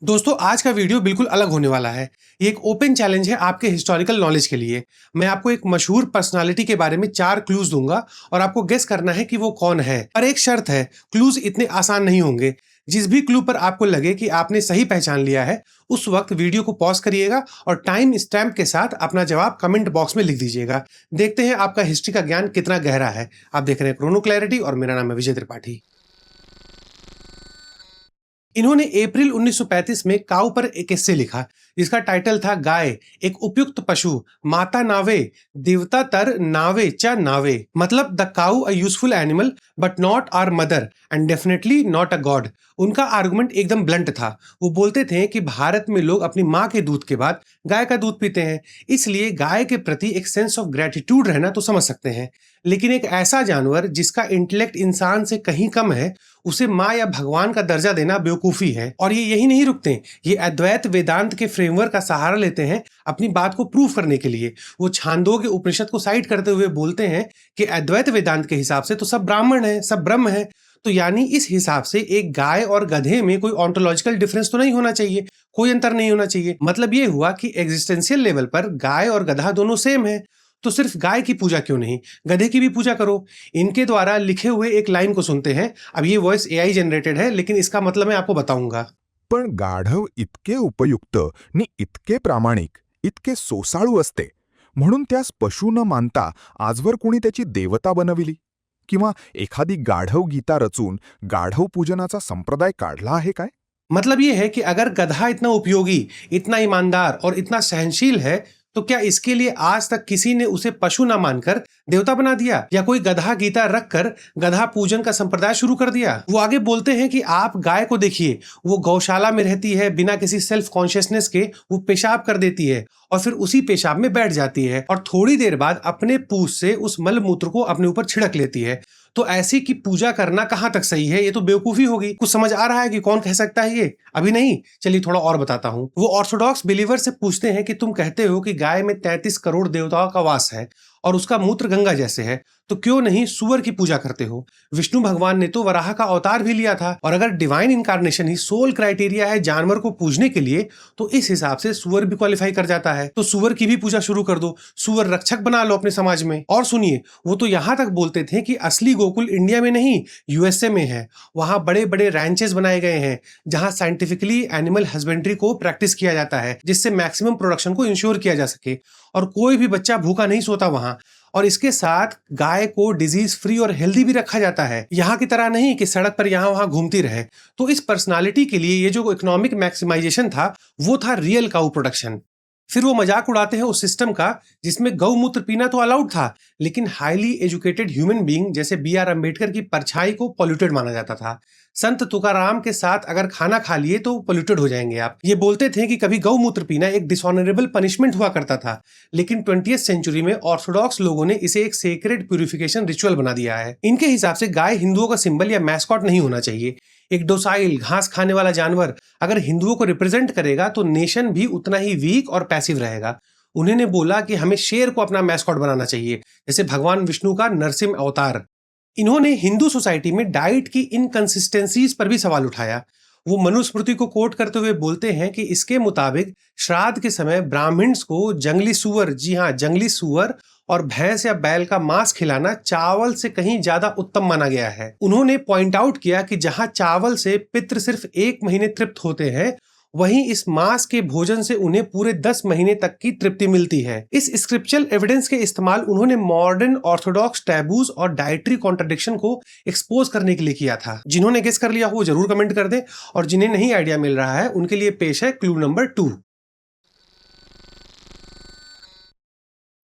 दोस्तों आज का वीडियो बिल्कुल अलग होने वाला है। ये एक ओपन चैलेंज है आपके हिस्टोरिकल नॉलेज के लिए। मैं आपको एक मशहूर पर्सनालिटी के बारे में 4 क्लूज दूंगा और आपको गेस करना है कि वो कौन है। पर एक शर्त है, क्लूज इतने आसान नहीं होंगे। जिस भी क्लू पर आपको लगे कि आपने सही पहचान लिया है, उस वक्त वीडियो को पॉज करिएगा और टाइम स्टैम्प के साथ अपना जवाब कमेंट बॉक्स में लिख दीजिएगा। देखते हैं आपका हिस्ट्री का ज्ञान कितना गहरा है। आप देख रहे हैं क्रोनो क्लैरिटी और मेरा नाम है विजय त्रिपाठी। इन्होंने अप्रैल 1935 में काऊ पर एक एस्से लिखा जिसका टाइटल था गाय एक उपयुक्त पशु, माता नावे देवता तर नावे च नावे। मतलब the cow a useful animal but not our mother and definitely not a god. उनका आर्गुमेंट एकदम ब्लंट था। वो बोलते थे कि भारत में लोग अपनी माँ के दूध के बाद गाय का दूध पीते हैं, इसलिए गाय के प्रति एक सेंस ऑफ ग्रेटिट्यूड रहना तो समझ सकते हैं। लेकिन एक ऐसा जानवर जिसका इंटेलेक्ट इंसान से कहीं कम है, उसे माँ या भगवान का दर्जा देना बेवकूफी है। और ये यही नहीं रुकते, ये अद्वैत वेदांत के फ्रेमवर्क का सहारा लेते हैं अपनी बात को प्रूव करने के लिए। वो छांदोग्य उपनिषद को साइड करते हुए बोलते हैं कि अद्वैत वेदांत के हिसाब से तो सब ब्राह्मण है, सब ब्रह्म है। तो यानी इस हिसाब से एक गाय और गधे में कोई ऑन्टोलॉजिकल डिफरेंस तो नहीं होना चाहिए, कोई अंतर नहीं होना चाहिए। मतलब ये हुआ कि एग्जिस्टेंशियल लेवल पर गाय और गधा दोनों सेम है। तो सिर्फ गाय की पूजा क्यों नहीं, गधे की भी पूजा करो। इनके द्वारा लिखे हुए एक लाइन को सुनते हैं। अब ये वॉइस एआई जनरेटेड है, लेकिन इसका मतलब मैं आपको बताऊंगा। पण गाढव इतके उपयुक्त नि इतके प्रामाणिक, इतके सोसाळू असते म्हणून त्यास पशु न मानता आजवर कोणी त्याची देवता बनविली किंवा एखादी गाढव गीता रचून गाढव पूजनाचा संप्रदाय काढला आहे काय? मतलब ये है कि अगर गधा इतना उपयोगी, इतना ईमानदार और इतना सहनशील है, तो क्या इसके लिए आज तक किसी ने उसे पशु ना मानकर देवता बना दिया, या कोई गधा गीता रखकर गधा पूजन का संप्रदाय शुरू कर दिया? वो आगे बोलते हैं कि आप गाय को देखिए, वो गौशाला में रहती है, बिना किसी सेल्फ कॉन्शियसनेस के वो पेशाब कर देती है और फिर उसी पेशाब में बैठ जाती है और थोड़ी देर बाद अपने पूंछ से उस मल मूत्र को अपने ऊपर छिड़क लेती है। तो ऐसी की पूजा करना कहां तक सही है? ये तो बेवकूफी होगी। कुछ समझ आ रहा है कि कौन कह सकता है ये? अभी नहीं, चलिए थोड़ा और बताता हूं। वो ऑर्थोडॉक्स बिलीवर से पूछते हैं कि तुम कहते हो कि गाय में 33 करोड़ देवताओं का वास है और उसका मूत्र गंगा जैसे है, तो क्यों नहीं सुअर की पूजा करते हो? विष्णु भगवान ने तो वराह का अवतार भी लिया था, और अगर डिवाइन इनकारनेशन ही सोल क्राइटेरिया है जानवर को पूजने के लिए, तो इस हिसाब से सुअर भी क्वालिफाई कर जाता है। तो सुअर की भी पूजा शुरू कर दो, सुअर रक्षक बना लो अपने समाज में। और सुनिए, वो तो यहां तक बोलते थे कि असली गोकुल इंडिया में नहीं, यूएसए में है। वहां बड़े बड़े रैंचेस बनाए गए हैं जहां साइंटिफिकली एनिमल हस्बेंड्री को प्रैक्टिस किया जाता है, जिससे मैक्सिमम प्रोडक्शन को इंश्योर किया जा सके और कोई भी बच्चा भूखा नहीं सोता वहां। और इसके साथ गाय को डिजीज फ्री और हेल्दी भी रखा जाता है, यहाँ की तरह नहीं कि सड़क पर यहाँ वहां घूमती रहे। तो इस पर्सनालिटी के लिए ये जो इकोनॉमिक मैक्सिमाइजेशन था, वो था रियल काउ प्रोडक्शन। फिर वो मजाक उड़ाते हैं उस सिस्टम का जिसमें गौमूत्र पीना तो अलाउड था, लेकिन हाईली एजुकेटेड ह्यूमन बीइंग जैसे बी.आर. अम्बेडकर की परछाई को पॉल्यूटेड माना जाता था। संत तुकाराम के साथ अगर खाना खा लिए तो पॉल्यूटेड हो जाएंगे आप। ये बोलते थे कि कभी गौमूत्र पीना एक डिसऑनरेबल पनिशमेंट हुआ करता था, लेकिन 20वीं सेंचुरी में ऑर्थोडॉक्स लोगों ने इसे एक सेक्रेड प्यूरिफिकेशन रिचुअल बना दिया है। इनके हिसाब से गाय हिंदुओं का सिंबल या मैस्कॉट नहीं होना चाहिए। एक डोसाइल घास खाने वाला जानवर अगर हिंदुओं को रिप्रेजेंट करेगा तो नेशन भी उतना ही वीक और पैसिव रहेगा। उन्होंने बोला कि हमें शेर को अपना मैस्कॉट बनाना चाहिए, जैसे भगवान विष्णु का नरसिंह अवतार। इन्होंने हिंदू सोसाइटी में डाइट की इनकंसिस्टेंसीज पर भी सवाल उठाया। वो मनुस्मृति को कोट करते हुए बोलते हैं कि इसके मुताबिक श्राद्ध के समय ब्राह्मण्स को जंगली सुअर, जी हाँ जंगली सुअर और भैंस या बैल का मांस खिलाना चावल से कहीं ज्यादा उत्तम माना गया है। उन्होंने पॉइंट आउट किया कि जहां चावल से पितृ सिर्फ 1 महीने तृप्त होते हैं, वहीं इस मांस के भोजन से उन्हें पूरे 10 महीने तक की तृप्ति मिलती है। इस स्क्रिप्चुरल एविडेंस के इस्तेमाल उन्होंने मॉडर्न ऑर्थोडॉक्स टैबूज और डाइटरी कॉन्ट्रडिक्शन को एक्सपोज करने के लिए किया था। जिन्होंने गेस कर लिया हो वो जरूर कमेंट कर दे, और जिन्हें नहीं आइडिया मिल रहा है उनके लिए पेश है क्लू नंबर 2।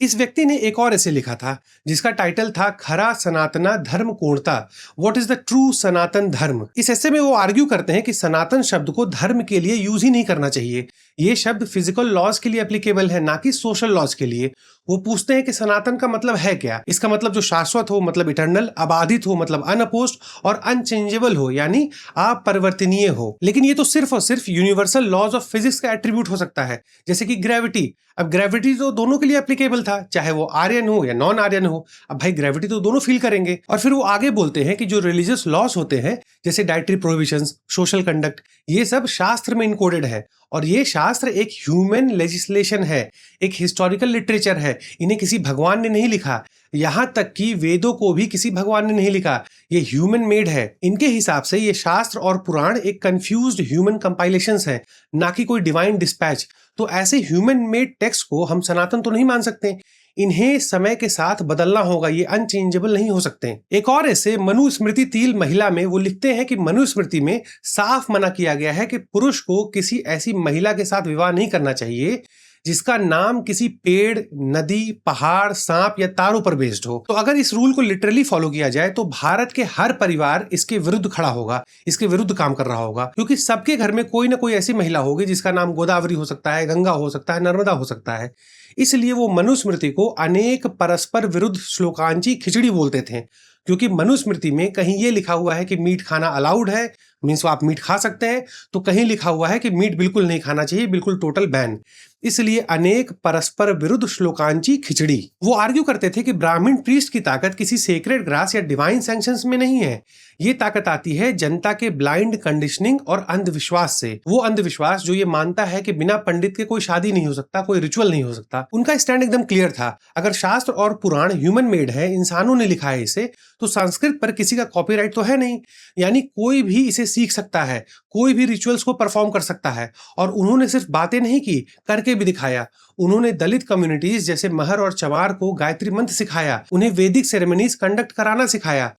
इस व्यक्ति ने एक और ऐसे लिखा था जिसका टाइटल था खरा सनातना धर्म कोणता, व्हाट इज द ट्रू सनातन धर्म। इस ऐसे में वो आर्ग्यू करते हैं कि सनातन शब्द को धर्म के लिए यूज ही नहीं करना चाहिए। ये शब्द फिजिकल लॉज के लिए एप्लीकेबल है, ना कि सोशल लॉज के लिए। वो पूछते हैं कि सनातन का मतलब है क्या? इसका मतलब जो शाश्वत हो मतलब इटर्नल, अबाधित हो मतलब अनअपोज्ड, और अनचेंजेबल हो यानी अपरिवर्तनीय हो। लेकिन ये तो सिर्फ और सिर्फ यूनिवर्सल लॉज ऑफ फिजिक्स का एट्रीब्यूट हो सकता है, जैसे कि ग्रेविटी। अब ग्रेविटी तो दोनों के लिए एप्लीकेबल था, लिखा, चाहे वो आर्यन हो या नॉन आर्यन हो। अब भाई ग्रेविटी तो दोनों फील करेंगे। और फिर वो आगे बोलते हैं कि जो रिलीजियस लॉस होते हैं जैसे डाइटरी प्रोहिबिशंस, सोशल कंडक्ट, ये सब शास्त्र में इनकोडेड है और ये शास्त्र एक ह्यूमन लेजिस्लेशन है, एक हिस्टोरिकल लिटरेचर है। इन्हें किसी भगवान ने नहीं लिखा, यहां तक कि वेदों को भी किसी भगवान ने नहीं लिखा, ये ह्यूमन मेड है। इनके हिसाब से ये शास्त्र और पुराण एक कंफ्यूज्ड ह्यूमन कंपाइलेशंस है, ना कि कोई डिवाइन डिस्पैच। तो ऐसे ह्यूमन मेड टेक्स्ट को हम सनातन तो नहीं मान सकते, इन्हें समय के साथ बदलना होगा, ये अनचेंजेबल नहीं हो सकते। एक और ऐसे मनुस्मृति तील महिला में वो लिखते हैं कि मनुस्मृति में साफ मना किया गया है कि पुरुष को किसी ऐसी महिला के साथ विवाह नहीं करना चाहिए जिसका नाम किसी पेड़, नदी, पहाड़, सांप या तारों पर बेस्ड हो। तो अगर इस रूल को लिटरली फॉलो किया जाए तो भारत के हर परिवार इसके विरुद्ध खड़ा होगा, इसके विरुद्ध काम कर रहा होगा, क्योंकि सबके घर में कोई ना कोई ऐसी महिला होगी जिसका नाम गोदावरी हो सकता है, गंगा हो सकता है, नर्मदा हो सकता है। इसलिए वो मनुस्मृति को अनेक परस्पर विरुद्ध श्लोकांची खिचड़ी बोलते थे, क्योंकि मनुस्मृति में कहीं ये लिखा हुआ है कि मीट खाना अलाउड है, मीन्स आप मीट खा सकते हैं, तो कहीं लिखा हुआ है कि मीट बिल्कुल नहीं खाना चाहिए, बिल्कुल टोटल बैन। इसलिए अनेक परस्पर विरुद्ध श्लोकांची खिचड़ी। वो आर्ग्यू करते थे कि ब्राह्मण प्रीस्ट की ताकत किसी सेक्रेड ग्रास या डिवाइन सैंक्शंस में नहीं है, ये ताकत आती है जनता के ब्लाइंड कंडीशनिंग और अंधविश्वास से। वो अंधविश्वास जो ये मानता है कि बिना पंडित के कोई शादी नहीं हो सकता, कोई रिचुअल नहीं हो सकता। उनका स्टैंड एकदम क्लियर था, अगर शास्त्र और पुराण ह्यूमन मेड है, इंसानों ने लिखा है इसे, तो संस्कृत पर किसी का कॉपीराइट तो है नहीं, यानी कोई भी इसे सीख सकता है, कोई भी रिचुअल्स को परफॉर्म कर सकता है। और उन्होंने सिर्फ बातें नहीं की, करके भी दिखाया। उन्होंने दलित कम्युनिटीज जैसे महर और चमार को गायत्री मंत्र सिखाया, उन्हें वैदिक सेरेमनीज कंडक्ट कराना सिखाया।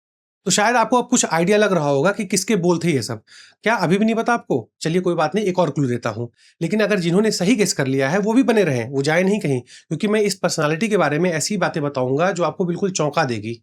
तो शायद आपको अब कुछ आइडिया लग रहा होगा कि किसके बोल थे ये सब। क्या अभी भी नहीं पता आपको? चलिए कोई बात नहीं, एक और क्लू देता हूं। लेकिन अगर जिन्होंने सही गेस कर लिया है वो भी बने रहें, वो जाए नहीं कहीं, क्योंकि मैं इस पर्सनालिटी के बारे में ऐसी बातें बताऊंगा जो आपको बिल्कुल चौंका देगी।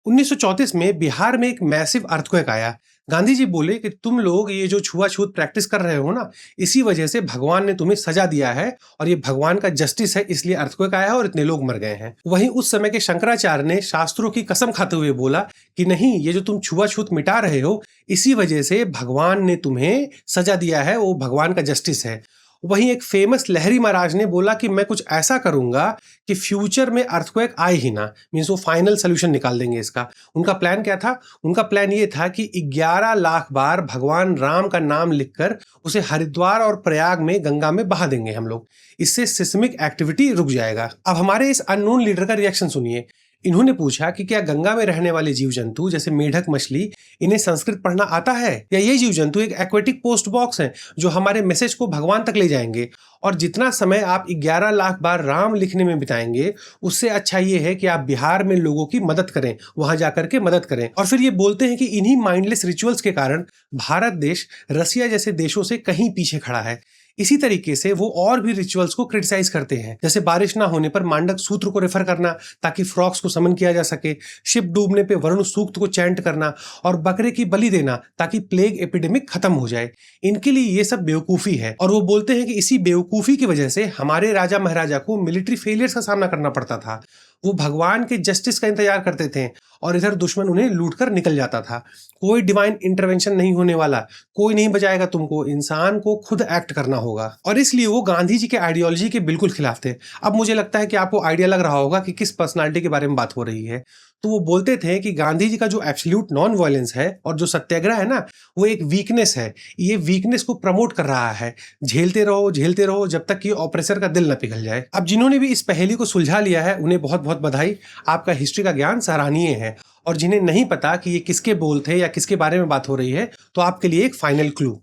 1934 में बिहार में एक मैसिव अर्थक्वेक आया। गांधी जी बोले कि तुम लोग ये जो छुआछूत प्रैक्टिस कर रहे हो ना, इसी वजह से भगवान ने तुम्हें सजा दिया है और ये भगवान का जस्टिस है, इसलिए अर्थक्वेक आया है और इतने लोग मर गए हैं। वहीं उस समय के शंकराचार्य ने शास्त्रों की कसम खाते हुए बोला कि नहीं, ये जो तुम छुआछूत मिटा रहे हो, इसी वजह से भगवान ने तुम्हें सजा दिया है, वो भगवान का जस्टिस है। वहीं एक फेमस लहरी महाराज ने बोला कि मैं कुछ ऐसा करूंगा कि फ्यूचर में अर्थक्वेक आए ही ना, मीन्स वो फाइनल सोल्यूशन निकाल देंगे इसका। उनका प्लान क्या था? उनका प्लान ये था कि 11 लाख बार भगवान राम का नाम लिखकर उसे हरिद्वार और प्रयाग में गंगा में बहा देंगे हम लोग, इससे सिस्मिक एक्टिविटी रुक जाएगा। अब हमारे इस अननोन लीडर का रिएक्शन सुनिए। इन्होंने पूछा कि क्या गंगा में रहने वाले जीव जंतु जैसे मेढक, मछली, इन्हें संस्कृत पढ़ना आता है, या ये जीव जंतु एक एक्वेटिक पोस्ट बॉक्स हैं जो हमारे मैसेज को भगवान तक ले जाएंगे? और जितना समय आप 11 लाख बार राम लिखने में बिताएंगे, उससे अच्छा ये है कि आप बिहार में लोगों की मदद करें, वहां जाकर के मदद करें। और फिर ये बोलते हैं कि इन्हीं माइंडलेस रिचुअल्स के कारण भारत देश रसिया जैसे देशों से कहीं पीछे खड़ा है। इसी तरीके से वो और भी रिचुअल्स को क्रिटिसाइज करते हैं, जैसे बारिश ना होने पर मांडक सूत्र को रेफर करना ताकि फ्रॉक्स को समन किया जा सके, शिप डूबने पे वरुण सूक्त को चैंट करना और बकरे की बलि देना ताकि प्लेग एपिडेमिक खत्म हो जाए। इनके लिए ये सब बेवकूफी है और वो बोलते हैं कि इसी बेवकूफी की वजह से हमारे राजा महाराजा को मिलिट्री फेलियर्स का सामना करना पड़ता था। वो भगवान के जस्टिस का इंतजार करते थे और इधर दुश्मन उन्हें लूटकर निकल जाता था। कोई डिवाइन इंटरवेंशन नहीं होने वाला, कोई नहीं बचाएगा तुमको, इंसान को खुद एक्ट करना होगा। और इसलिए वो गांधी जी के आइडियोलॉजी के बिल्कुल खिलाफ थे। अब मुझे लगता है कि आपको आइडिया लग रहा होगा कि किस पर्सनालिटी के बारे में बात हो रही है। तो वो बोलते थे कि गांधी जी का जो एब्सोल्यूट नॉन वायलेंस है और जो सत्याग्रह है ना, वो एक वीकनेस है। ये वीकनेस को प्रमोट कर रहा है। झेलते रहो जब तक कि ऑपरेसर का दिल न पिघल जाए। अब जिन्होंने भी इस पहेली को सुलझा लिया है उन्हें बहुत बहुत बधाई, आपका हिस्ट्री का ज्ञान सराहनीय है। और जिन्हें नहीं पता कि ये किसके बोल थे या किसके बारे में बात हो रही है, तो आपके लिए एक फाइनल क्लू।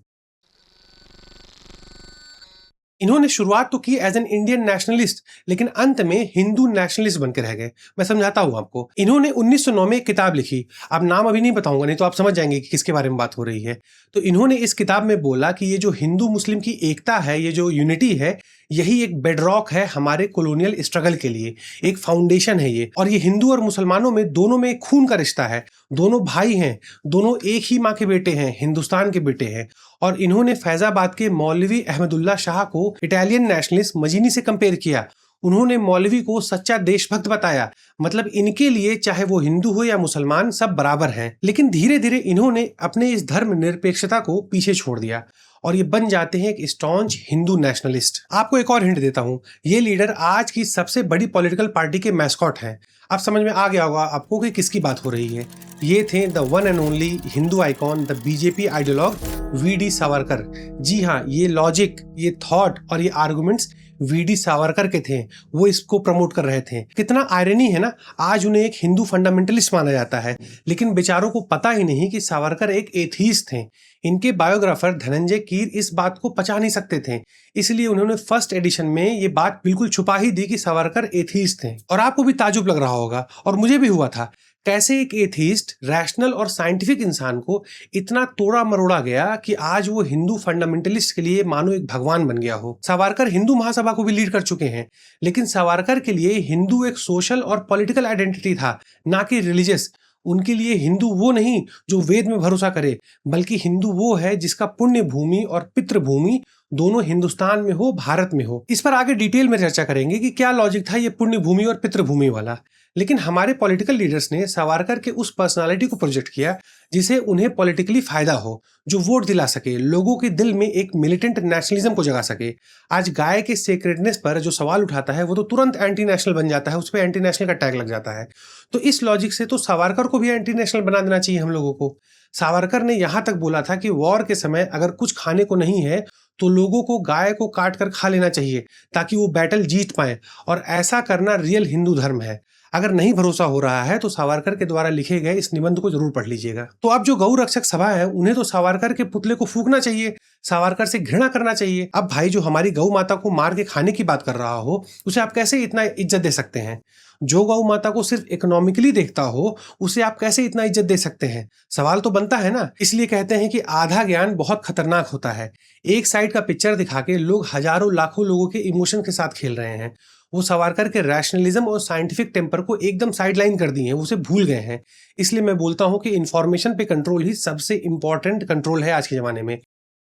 इन्होंने शुरुआत तो की एज एन इंडियन नेशनलिस्ट, लेकिन अंत में हिंदू नेशनलिस्ट बनकर रह गए। मैं समझाता हूं आपको। इन्होंने 1909 में एक किताब लिखी, अब नाम अभी नहीं बताऊंगा, नहीं तो आप समझ जाएंगे कि किसके बारे में बात हो रही है। तो इन्होंने इस किताब में बोला कि ये जो हिंदू मुस्लिम की एकता है, ये जो यूनिटी है, यही एक बेडरॉक है हमारे कॉलोनियल स्ट्रगल के लिए, एक फाउंडेशन है ये। और ये हिंदू और मुसलमानों में दोनों में खून का रिश्ता है, दोनों भाई हैं, दोनों एक ही माँ के बेटे हैं, हिंदुस्तान के बेटे हैं। और इन्होंने फैजाबाद के मौलवी अहमदुल्ला शाह को इटालियन नेशनलिस्ट मजीनी से कंपेयर किया। उन्होंने मौलवी को सच्चा देशभक्त बताया, मतलब इनके लिए चाहे वो हिंदू हो या मुसलमान सब बराबर हैं। लेकिन धीरे धीरे इन्होंने अपने इस धर्म निरपेक्षता को पीछे छोड़ दिया और ये बन जाते हैं एक स्टॉन्च हिंदू नेशनलिस्ट। आपको एक और हिंट देता हूं, ये लीडर आज की सबसे बड़ी पॉलिटिकल पार्टी के मैस्कॉट हैं। अब समझ में आ गया होगा आपको कि किसकी बात हो रही है। ये थे the one and only Hindu icon, the BJP ideologue VD Savarkar. जी हाँ, ये लॉजिक, ये थॉट और ये आर्गुमेंट्स वीडी सावरकर के थे, वो इसको प्रमोट कर रहे थे। कितना आयरनी है ना, आज उन्हें एक हिंदू फंडामेंटलिस्ट माना जाता है, लेकिन बेचारों को पता ही नहीं कि सावरकर एक एथीस्ट थे। इनके बायोग्राफर धनंजय कीर इस बात को पचा नहीं सकते थे, इसलिए उन्होंने फर्स्ट एडिशन में ये बात बिल्कुल छुपा ही दी कि सावरकर एथीस्ट थे। और आपको भी ताजुब लग रहा होगा, और मुझे भी हुआ था, कैसे एक एथीस्ट, रैशनल और साइंटिफिक इंसान को इतना तोड़ा मरोड़ा गया कि आज वो हिंदू फंडामेंटलिस्ट के लिए मानो एक भगवान बन गया हो। सावरकर हिंदू महासभा को भी लीड कर चुके हैं, लेकिन सावरकर के लिए हिंदू एक सोशल और पॉलिटिकल आइडेंटिटी था, ना कि रिलीजियस। उनके लिए हिंदू वो नहीं जो वेद में भरोसा करे, बल्कि हिंदू वो है जिसका पुण्य भूमि और पितृभूमि दोनों हिंदुस्तान में हो, भारत में हो। इस पर आगे डिटेल में चर्चा करेंगे कि क्या लॉजिक था ये पुण्य भूमि और पितृभूमि वाला। लेकिन हमारे पॉलिटिकल लीडर्स ने सावरकर के उस पर्सनालिटी को प्रोजेक्ट किया जिसे उन्हें पॉलिटिकली फायदा हो, जो वोट दिला सके, लोगों के दिल में एक मिलिटेंट नेशनलिज्म को जगा सके। आज गाय के सेक्रेडनेस पर जो सवाल उठाता है वो तो तुरंत एंटी नेशनल बन जाता है, उस पर एंटी नेशनल का टैग लग जाता है। तो इस लॉजिक से तो सावरकर को भी एंटी नेशनल बना देना चाहिए हम लोगों को। सावरकर ने यहां तक बोला था कि वॉर के समय अगर कुछ खाने को नहीं है तो लोगों को गाय को काट कर खा लेना चाहिए ताकि वो बैटल जीत पाए, और ऐसा करना रियल हिंदू धर्म है। अगर नहीं भरोसा हो रहा है तो सावरकर के द्वारा लिखे गए इस निबंध को जरूर पढ़ लीजिएगा। तो अब जो गौ रक्षक सभा है उन्हें तो सावरकर के पुतले को फूंकना चाहिए, सावरकर से घृणा करना चाहिए। अब भाई, जो हमारी गौ माता को मार के खाने की बात कर रहा हो उसे आप कैसे इतना इज्जत दे सकते हैं? जो गौ माता को सिर्फ इकोनॉमिकली देखता हो उसे आप कैसे इतना इज्जत दे सकते हैं? सवाल तो बनता है ना। इसलिए कहते हैं कि आधा ज्ञान बहुत खतरनाक होता है। एक साइड का पिक्चर दिखा के लोग हजारों लाखों लोगों के इमोशन के साथ खेल रहे हैं। वो सावरकर के रैशनलिज्म और साइंटिफिक टेम्पर को एकदम साइडलाइन कर दिए हैं, उसे भूल गए हैं। इसलिए मैं बोलता हूं कि इंफॉर्मेशन पे कंट्रोल ही सबसे इंपॉर्टेंट कंट्रोल है आज के जमाने में।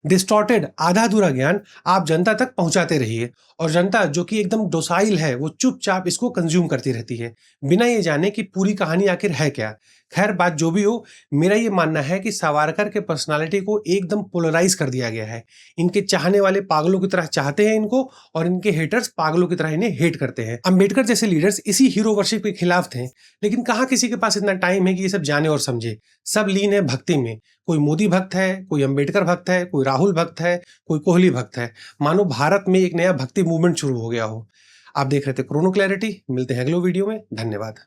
डिस्टॉर्टेड, आधा अधूरा ज्ञान आप जनता तक पहुंचाते रहिए, और जनता जो कि एकदम डोसाइल है वो चुपचाप इसको कंज्यूम करती रहती है, बिना ये जाने कि पूरी कहानी आखिर है क्या। खैर, बात जो भी हो, मेरा ये मानना है कि सावरकर के पर्सनालिटी को एकदम पोलराइज कर दिया गया है। इनके चाहने वाले पागलों की तरह चाहते हैं इनको, और इनके हेटर्स पागलों की तरह इन्हें हेट करते हैं। अम्बेडकर जैसे लीडर्स इसी हीरो वर्शिप के खिलाफ थे, लेकिन कहाँ किसी के पास इतना टाइम है कि ये सब जाने और समझे। सब लीन है भक्ति में। कोई मोदी भक्त है, कोई अम्बेडकर भक्त है, कोई राहुल भक्त है, कोई कोहली भक्त है। मानो भारत में एक नया भक्ति मूवमेंट शुरू हो गया हो। आप देख रहे थे क्रोनो क्लैरिटी। मिलते हैं अगले वीडियो में। धन्यवाद।